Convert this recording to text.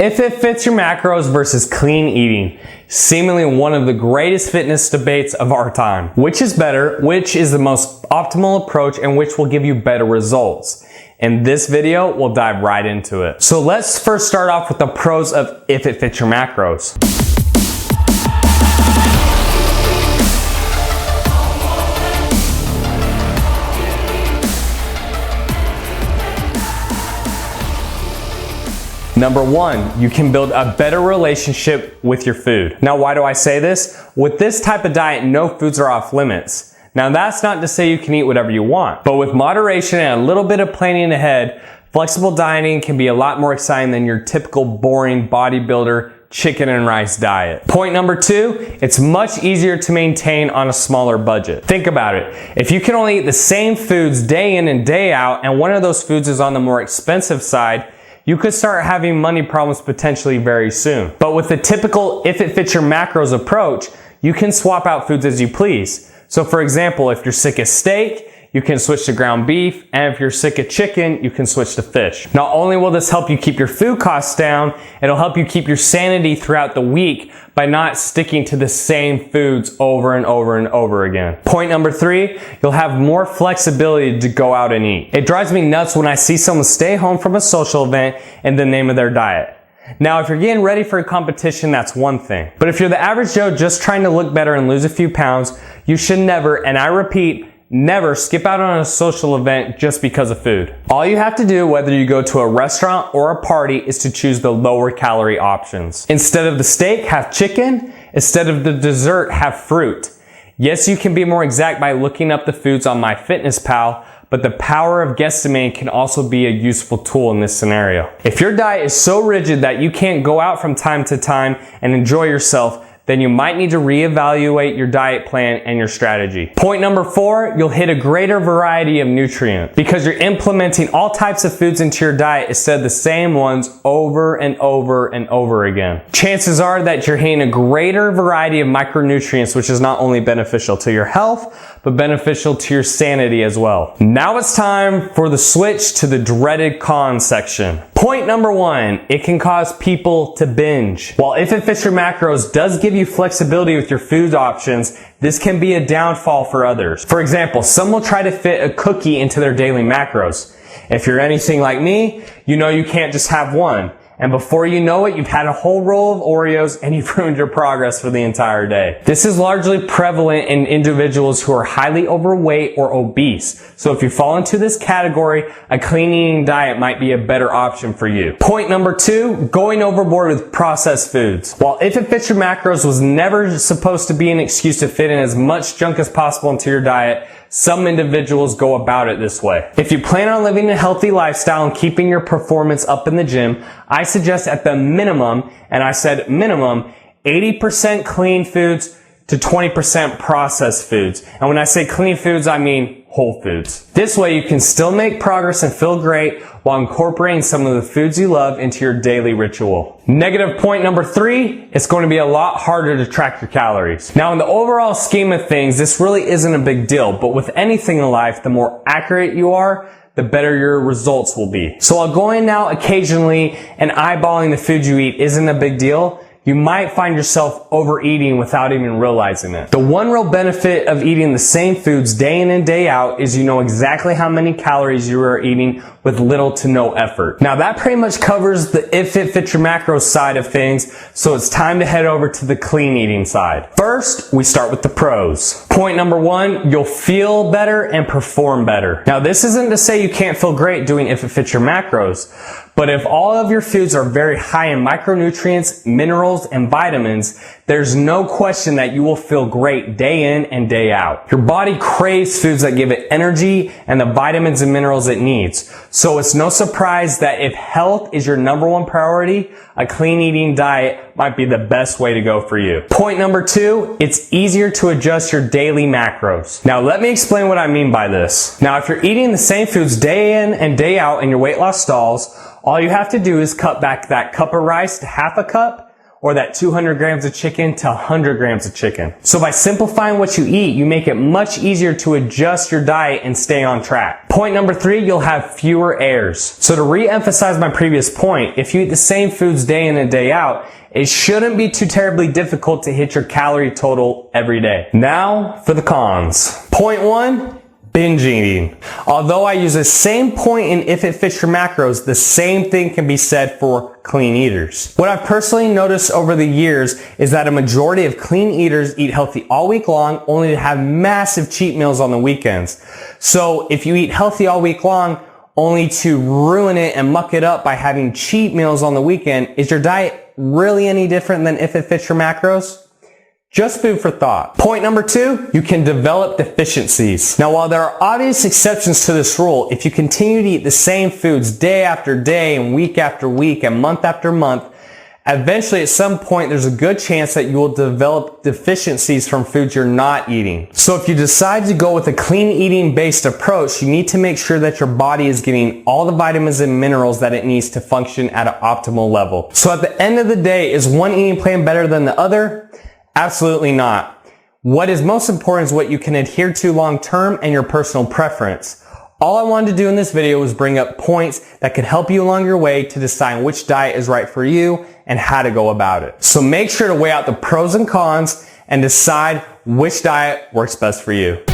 If it fits your macros versus clean eating, seemingly one of the greatest fitness debates of our time. Which is better? Which is the most optimal approach, and which will give you better results? In this video, we'll dive right into it. So let's first start off with the pros of if it fits your macros. Number one, you can build a better relationship with your food. Now, why do I say this? With this type of diet, no foods are off limits. Now, that's not to say you can eat whatever you want, but with moderation and a little bit of planning ahead, flexible dieting can be a lot more exciting than your typical boring bodybuilder chicken and rice diet. Point number two, it's much easier to maintain on a smaller budget. Think about it. If you can only eat the same foods day in and day out, and one of those foods is on the more expensive side, you could start having money problems potentially very soon. But with the typical if it fits your macros approach, you can swap out foods as you please. So for example, if you're sick of steak, you can switch to ground beef, and if you're sick of chicken, you can switch to fish. Not only will this help you keep your food costs down, it'll help you keep your sanity throughout the week by not sticking to the same foods over and over and over again. Point number three, you'll have more flexibility to go out and eat. It drives me nuts when I see someone stay home from a social event in the name of their diet. Now, if you're getting ready for a competition, that's one thing. But if you're the average Joe just trying to look better and lose a few pounds, you should never, and I repeat, never skip out on a social event just because of food. All you have to do, whether you go to a restaurant or a party, is to choose the lower calorie options. Instead of the steak, have chicken. Instead of the dessert, have fruit. Yes, you can be more exact by looking up the foods on MyFitnessPal, but the power of guesstimating can also be a useful tool in this scenario. If your diet is so rigid that you can't go out from time to time and enjoy yourself, then you might need to reevaluate your diet plan and your strategy. Point number four, you'll hit a greater variety of nutrients because you're implementing all types of foods into your diet instead of the same ones over and over and over again. Chances are that you're hitting a greater variety of micronutrients, which is not only beneficial to your health, but beneficial to your sanity as well. Now it's time for the switch to the dreaded cons section. Point number one, it can cause people to binge. While if it fits your macros does give you flexibility with your food options, this can be a downfall for others. For example, some will try to fit a cookie into their daily macros. If you're anything like me, you know you can't just have one. And before you know it, you've had a whole roll of Oreos and you've ruined your progress for the entire day. This is largely prevalent in individuals who are highly overweight or obese. So if you fall into this category, a clean eating diet might be a better option for you. Point number two, going overboard with processed foods. While if it fits your macros was never supposed to be an excuse to fit in as much junk as possible into your diet, some individuals go about it this way. If you plan on living a healthy lifestyle and keeping your performance up in the gym, I suggest at the minimum, and I said minimum, 80% clean foods to 20% processed foods. And when I say clean foods, I mean whole foods. This way you can still make progress and feel great while incorporating some of the foods you love into your daily ritual. Negative point number three, it's going to be a lot harder to track your calories. Now in the overall scheme of things, this really isn't a big deal, but with anything in life, the more accurate you are, the better your results will be. So while going out occasionally and eyeballing the food you eat isn't a big deal, you might find yourself overeating without even realizing it. The one real benefit of eating the same foods day in and day out is you know exactly how many calories you are eating with little to no effort. Now that pretty much covers the if it fits your macros side of things, so it's time to head over to the clean eating side. First, we start with the pros. Point number one, you'll feel better and perform better. Now this isn't to say you can't feel great doing if it fits your macros, but if all of your foods are very high in micronutrients, minerals, and vitamins, there's no question that you will feel great day in and day out. Your body craves foods that give it energy and the vitamins and minerals it needs. So it's no surprise that if health is your number one priority, a clean eating diet might be the best way to go for you. Point number two, it's easier to adjust your daily macros. Now let me explain what I mean by this. Now if you're eating the same foods day in and day out and your weight loss stalls, all you have to do is cut back that cup of rice to half a cup, or that 200 grams of chicken to 100 grams of chicken. So by simplifying what you eat, you make it much easier to adjust your diet and stay on track. Point number 3, you'll have fewer errors. So to re-emphasize my previous point, if you eat the same foods day in and day out, it shouldn't be too terribly difficult to hit your calorie total every day. Now for the cons. Point 1, binge eating. Although I use the same point in If It Fits Your Macros, the same thing can be said for clean eaters. What I've personally noticed over the years is that a majority of clean eaters eat healthy all week long, only to have massive cheat meals on the weekends. So if you eat healthy all week long, only to ruin it and muck it up by having cheat meals on the weekend, is your diet really any different than If It Fits Your Macros? Just food for thought. Point number 2, you can develop deficiencies. Now, while there are obvious exceptions to this rule, if you continue to eat the same foods day after day and week after week and month after month, eventually at some point there's a good chance that you will develop deficiencies from foods you're not eating. So if you decide to go with a clean eating based approach, you need to make sure that your body is getting all the vitamins and minerals that it needs to function at an optimal level. So at the end of the day, is one eating plan better than the other? Absolutely not. What is most important is what you can adhere to long term and your personal preference. All I wanted to do in this video was bring up points that could help you along your way to decide which diet is right for you and how to go about it. So make sure to weigh out the pros and cons and decide which diet works best for you.